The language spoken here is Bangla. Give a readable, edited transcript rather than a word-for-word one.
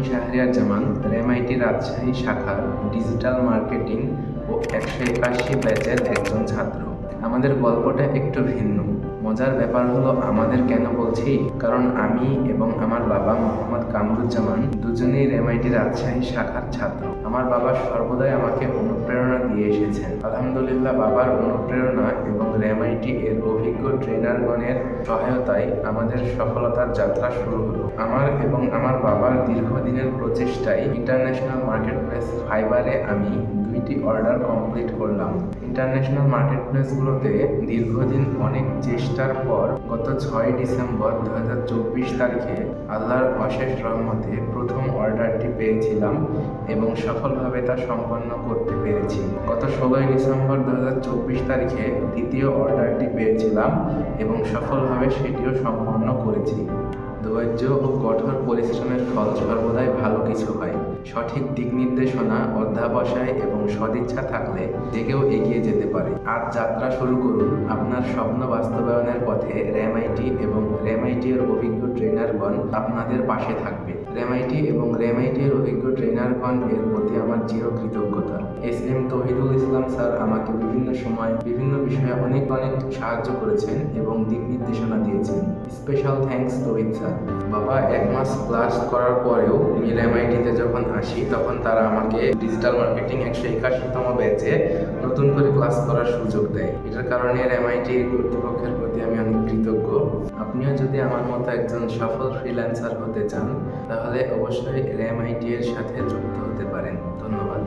শাহরিয়ার জামান, এমআইটি রাজশাহী শাখার ডিজিটাল মার্কেটিং ও 181 ব্যাচের একজন ছাত্র। আমাদের গল্পটা একটু ভিন্ন। মজার ব্যাপার হলো আমাদের কেন বলছি, কারণ আমি এবং আমার বাবা মোহাম্মদ কামরুজ্জামান দুজনেই এমআইটি রাজশাহী শাখার ছাত্র। আমার বাবা সর্বদাই আমাকে অনুপ্রেরণা দিয়ে এসেছেন। আলহামদুলিল্লাহ, বাবার অনুপ্রেরণা এবং এমআইটি এর অভিজ্ঞ ট্রেনারগণের সহায়তায় আমাদের সফলতার যাত্রা শুরু হলো। আমার এবং আমার বাবার দীর্ঘদিনের প্রচেষ্টায় ইন্টারন্যাশনাল মার্কেটপ্লেস ফাইবারে আমি 2টি অর্ডার কমপ্লিট করলাম। ইন্টারন্যাশনাল মার্কেটপ্লেসগুলোতে দীর্ঘদিন অনেক চেষ্টার পর গত 6 ডিসেম্বর 2024 তারিখে আল্লাহর অশেষ রহমতে প্রথম অর্ডারটি পেয়েছিলাম এবং সফলভাবে তা সম্পন্ন করতে পেরেছি। গত 16 ডিসেম্বর 2024 তারিখে দ্বিতীয় অর্ডারটি পেয়েছিলাম এবং সফলভাবে সেটিও সম্পন্ন করেছি। ধৈর্য ও কঠোর পরিশ্রমের ফল সর্বদাই ভালো কিছু হয়। সঠিক দিক নির্দেশনা, অধ্যাবসায় এবং সদিচ্ছা থাকলে যে কেউ এগিয়ে যেতে পারে। আজ যাত্রা শুরু করুন আপনার স্বপ্ন বাস্তবায়নের পথে। এমআইটি এবং এমআইটি এর অভিজ্ঞ ট্রেনারগণ আপনাদের পাশে থাকবে। এমআইটি এবং এমআইটি এর অভিজ্ঞ ট্রেনারগণ এর প্রতি আমার চির কৃতজ্ঞতা। এস.এম. তৌহিদুল ইসলাম স্যার আমাকে বিভিন্ন সময় বিভিন্ন বিষয়ে অনেক সাহায্য করেছেন এবং দিক নির্দেশনা দিয়েছেন। স্পেশাল থ্যাঙ্কস তৌহিদ স্যার। বাবা 1 মাস ক্লাস করার পরেও আমি এমআইটিতে যখন আসি তখন তারা আমাকে ডিজিটাল মার্কেটিং 181তম ব্যাচে নতুন করে ক্লাস করার সুযোগ দেয়। এটার কারণে এমআইটি কর্তৃপক্ষের প্রতি আমি অনেক কৃতজ্ঞ। আপনিও যদি আমার মতো একজন সফল ফ্রিল্যান্সার হতে চান তাহলে অবশ্যই এমআইটি এর সাথে যুক্ত হতে পারেন। ধন্যবাদ।